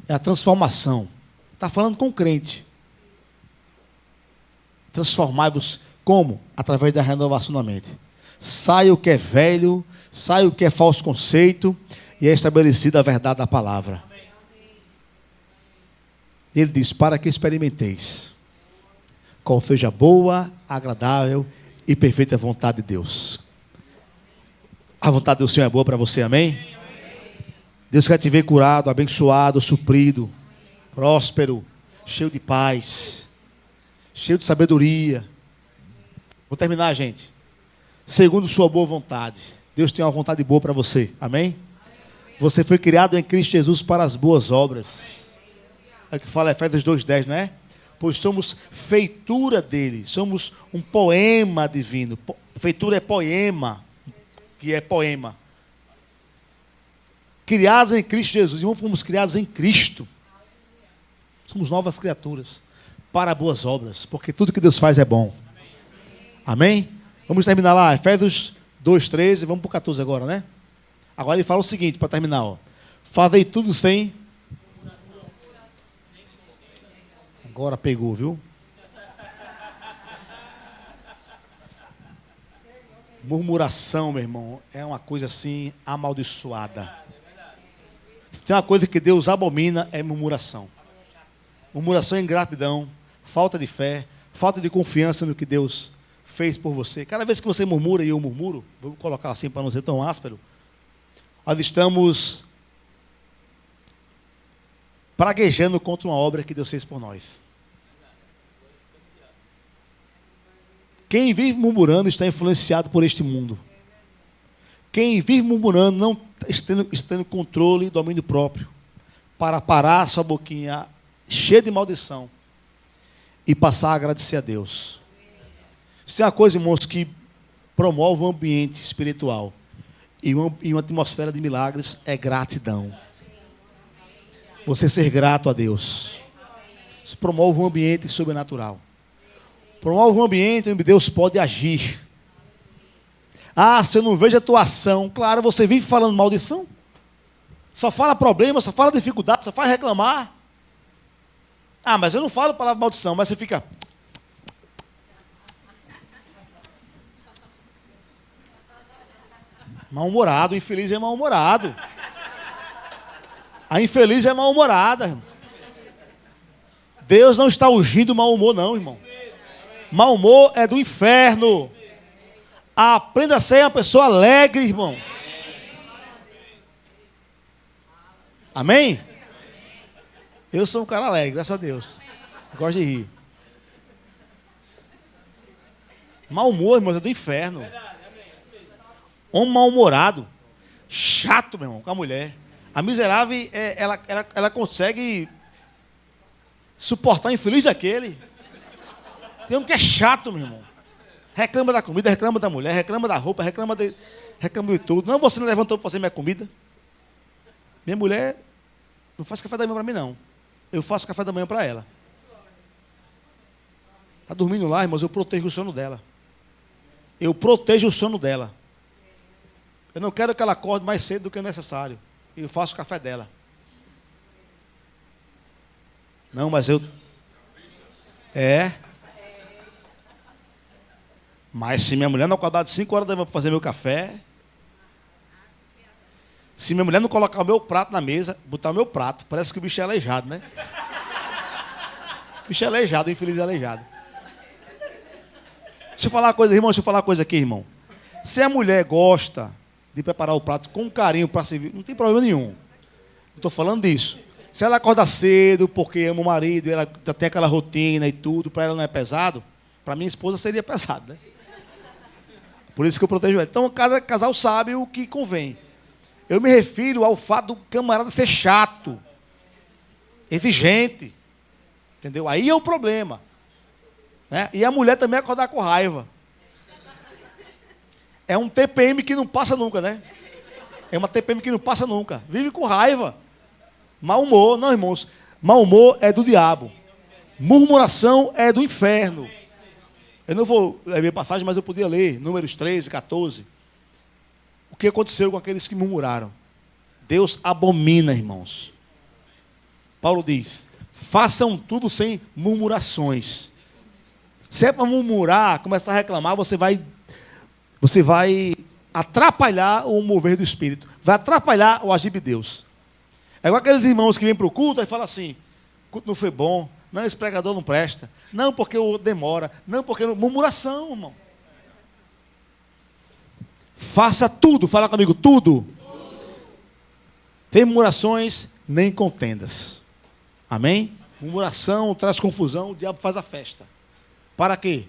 É a transformação. Está falando com o crente. Transformai-vos como? Através da renovação da mente. Sai o que é velho, sai o que é falso conceito, e é estabelecida a verdade da palavra. Ele diz, para que experimenteis qual seja a boa, agradável e perfeita vontade de Deus. A vontade do Senhor é boa para você, amém? Deus quer te ver curado, abençoado, suprido, próspero, cheio de paz, cheio de sabedoria. Vou terminar, gente. Segundo sua boa vontade. Deus tem uma vontade boa para você, amém? Você foi criado em Cristo Jesus para as boas obras. É o que fala Efésios 2:10, não é? Pois somos feitura dele, somos um poema divino. Feitura é poema, que é poema. Criados em Cristo Jesus, irmão, fomos criados em Cristo. Somos novas criaturas, para boas obras, porque tudo que Deus faz é bom. Amém? Vamos terminar lá, Efésios 2:13, vamos para o 14 agora, né? Agora ele fala o seguinte, para terminar, ó. Fazei tudo sem... Agora pegou, viu? Murmuração, meu irmão, é uma coisa assim amaldiçoada. Tem uma coisa que Deus abomina, é murmuração. Murmuração é ingratidão, falta de fé, falta de confiança no que Deus fez por você. Cada vez que você murmura e eu murmuro, vou colocar assim para não ser tão áspero, nós estamos praguejando contra uma obra que Deus fez por nós. Quem vive murmurando está influenciado por este mundo. Quem vive murmurando não está tendo controle e domínio próprio para parar sua boquinha cheia de maldição e passar a agradecer a Deus. Isso é uma coisa, irmãos, que promove um ambiente espiritual e uma atmosfera de milagres, é gratidão. Você ser grato a Deus. Isso promove um ambiente sobrenatural. Promove um ambiente onde Deus pode agir. Ah, se eu não vejo atuação, claro, você vive falando maldição. Só fala problema, só fala dificuldade, só faz reclamar. Ah, mas eu não falo palavra maldição, mas você fica... mal-humorado, infeliz é mal-humorado. A infeliz é mal-humorada. Deus não está ungindo mau humor, não, irmão. Mau humor é do inferno. Aprenda a ser uma pessoa alegre, irmão. Amém? Eu sou um cara alegre, graças a Deus. Eu gosto de rir. Mau humor, irmão, é do inferno. Homem mal-humorado, chato, meu irmão, com a mulher. A miserável, ela consegue suportar o infeliz daquele. Tem um que é chato, meu irmão. Reclama da comida, reclama da mulher, reclama da roupa, reclama de tudo. Não, você não levantou para fazer minha comida. Minha mulher não faz café da manhã para mim, não. Eu faço café da manhã para ela. Está dormindo lá, irmãos, eu protejo o sono dela. Eu protejo o sono dela. Eu não quero que ela acorde mais cedo do que é necessário. Eu faço o café dela. Não, mas eu... Mas se minha mulher não acordar de 5 horas da manhã para fazer meu café... Se minha mulher não colocar o meu prato na mesa, botar o meu prato, parece que o bicho é aleijado, né? O bicho é aleijado, o infeliz é aleijado. Deixa eu falar uma coisa, irmão, aqui, irmão. Se a mulher gosta de preparar o prato com carinho para servir, não tem problema nenhum. Não estou falando disso. Se ela acorda cedo porque ama o marido, ela tem aquela rotina e tudo, para ela não é pesado, para minha esposa seria pesado, né? Por isso que eu protejo ela. Então, cada casal sabe o que convém. Eu me refiro ao fato do camarada ser chato, exigente, entendeu? Aí é o problema, né? E a mulher também acordar com raiva. É um TPM que não passa nunca, né? É uma TPM que não passa nunca. Vive com raiva. Mau humor, não, irmãos. Mau humor é do diabo. Murmuração é do inferno. Eu não vou ler a passagem, mas eu podia ler Números 13, 14. O que aconteceu com aqueles que murmuraram? Deus abomina, irmãos. Paulo diz: façam tudo sem murmurações. Se é para murmurar, começar a reclamar, você vai atrapalhar o mover do Espírito. Vai atrapalhar o agir de Deus. É igual aqueles irmãos que vêm para o culto e falam assim: o culto não foi bom, não, esse pregador não presta, não, porque o demora, não, porque... Murmuração, irmão. Faça tudo, fala comigo, tudo. Tem murmurações, nem contendas. Amém? Murmuração traz confusão, o diabo faz a festa. Para quê?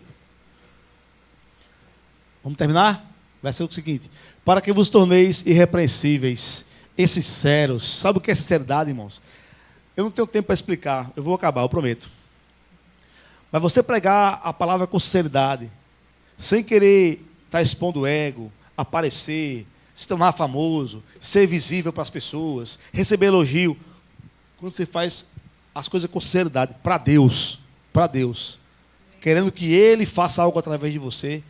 Vamos terminar? Vai ser o seguinte: para que vos torneis irrepreensíveis e sinceros. Sabe o que é sinceridade, irmãos? Eu não tenho tempo para explicar, eu vou acabar, eu prometo. Mas você pregar a palavra com sinceridade, sem querer estar expondo o ego, aparecer, se tornar famoso, ser visível para as pessoas, receber elogio. Quando você faz as coisas com sinceridade, para Deus, querendo que Ele faça algo através de você,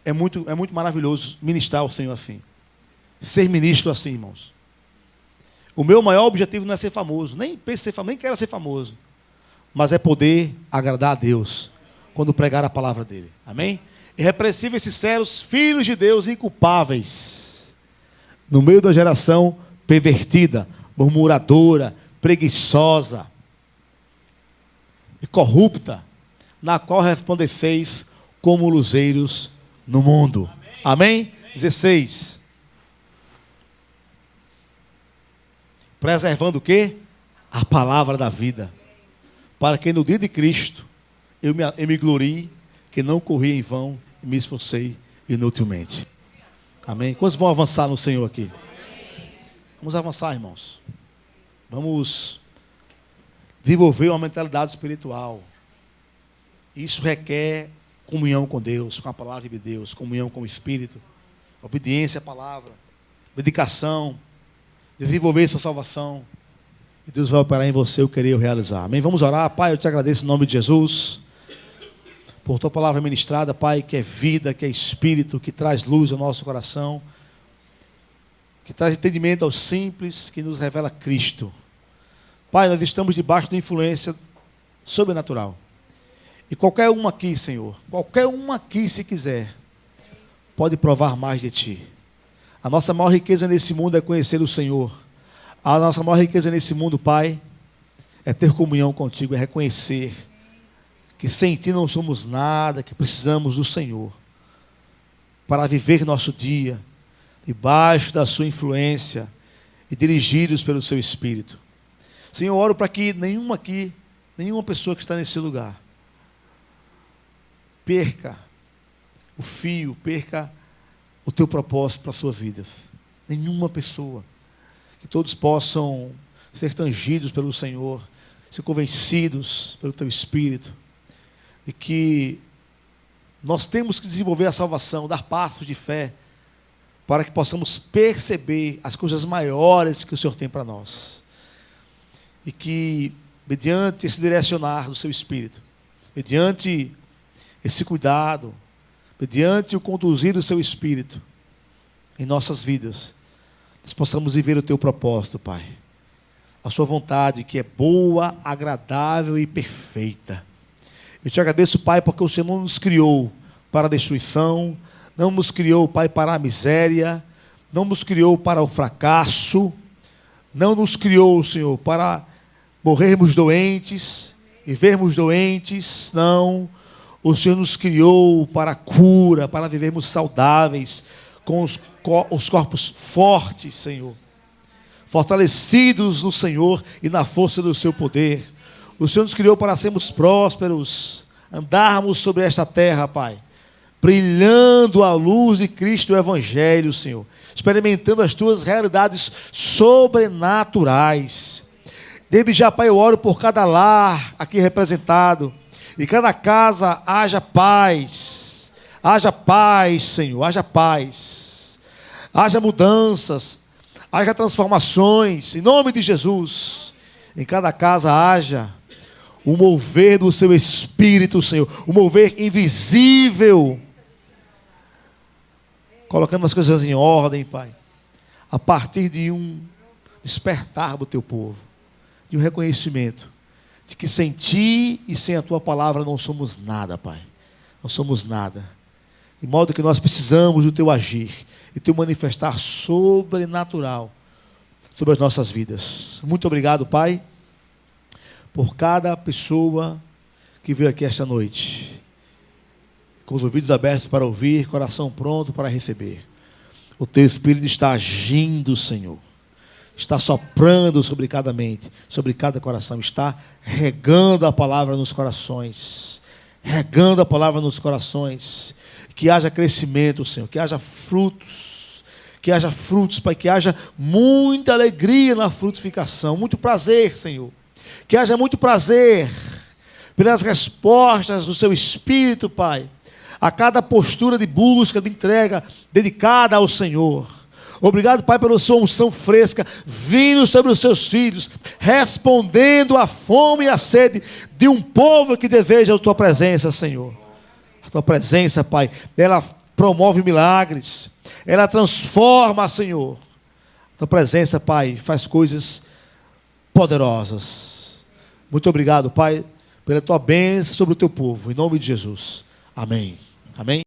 é muito maravilhoso ministrar ao Senhor assim. Ser ministro assim, irmãos. O meu maior objetivo não é ser famoso, nem penso ser famoso, nem quero ser famoso, mas é poder agradar a Deus quando pregar a palavra dele. Amém? Irrepreensíveis, sinceros, filhos de Deus, inculpáveis, no meio da geração pervertida, murmuradora, preguiçosa e corrupta, na qual resplandeceis como luzeiros no mundo. Amém? 16. Preservando o quê? A palavra da vida. Para que no dia de Cristo eu me glorie, que não corri em vão e me esforcei inutilmente. Amém? Quantos vão avançar no Senhor aqui? Vamos avançar, irmãos. Vamos desenvolver uma mentalidade espiritual. Isso requer comunhão com Deus, com a palavra de Deus, comunhão com o Espírito, obediência à palavra, dedicação, desenvolver sua salvação. E Deus vai operar em você o querer e o realizar. Amém? Vamos orar. Pai, eu te agradeço em nome de Jesus por tua palavra ministrada, Pai, que é vida, que é Espírito, que traz luz ao nosso coração, que traz entendimento aos simples, que nos revela Cristo. Pai, nós estamos debaixo da influência sobrenatural. E qualquer um aqui, Senhor, qualquer um aqui, se quiser, pode provar mais de Ti. A nossa maior riqueza nesse mundo é conhecer o Senhor. A nossa maior riqueza nesse mundo, Pai, é ter comunhão contigo, é reconhecer que sem Ti não somos nada, que precisamos do Senhor para viver nosso dia debaixo da Sua influência e dirigidos pelo Seu Espírito. Senhor, eu oro para que nenhuma pessoa que está nesse lugar perca o fio, perca o Teu propósito para as suas vidas. Nenhuma pessoa. Que todos possam ser tangidos pelo Senhor, ser convencidos pelo Teu Espírito, de que nós temos que desenvolver a salvação, dar passos de fé, para que possamos perceber as coisas maiores que o Senhor tem para nós. E que, mediante esse direcionar do Seu Espírito, mediante esse cuidado, mediante o conduzir do Seu Espírito em nossas vidas, nós possamos viver o Teu propósito, Pai. A Sua vontade, que é boa, agradável e perfeita. Eu te agradeço, Pai, porque o Senhor não nos criou para a destruição, não nos criou, Pai, para a miséria, não nos criou para o fracasso, não nos criou, Senhor, para morrermos doentes, vivermos doentes, não. O Senhor nos criou para a cura, para vivermos saudáveis, com os corpos fortes, Senhor, fortalecidos no Senhor e na força do Seu poder. O Senhor nos criou para sermos prósperos, andarmos sobre esta terra, Pai, brilhando a luz de Cristo, o Evangelho, Senhor, experimentando as Tuas realidades sobrenaturais. Desde já, Pai, eu oro por cada lar aqui representado, e cada casa haja paz, Senhor, haja paz, haja mudanças, haja transformações, em nome de Jesus. Em cada casa haja o mover do seu Espírito, Senhor, o mover invisível, colocando as coisas em ordem, Pai, a partir de um despertar do teu povo, de um reconhecimento de que sem Ti e sem a Tua palavra não somos nada, Pai, não somos nada, de modo que nós precisamos do Teu agir e Teu manifestar sobrenatural sobre as nossas vidas. Muito obrigado, Pai, por cada pessoa que veio aqui esta noite, com os ouvidos abertos para ouvir, coração pronto para receber. O Teu Espírito está agindo, Senhor, está soprando sobre cada mente, sobre cada coração, está regando a palavra nos corações, regando a palavra nos corações, que haja crescimento, Senhor, que haja frutos, Pai, que haja muita alegria na frutificação, muito prazer, Senhor, que haja muito prazer pelas respostas do Seu Espírito, Pai, a cada postura de busca, de entrega, dedicada ao Senhor. Obrigado, Pai, pela Sua unção fresca, vindo sobre os Seus filhos, respondendo à fome e à sede de um povo que deseja a Tua presença, Senhor. A Tua presença, Pai, ela promove milagres, ela transforma, Senhor. A Tua presença, Pai, faz coisas poderosas. Muito obrigado, Pai, pela Tua bênção sobre o Teu povo, em nome de Jesus. Amém. Amém.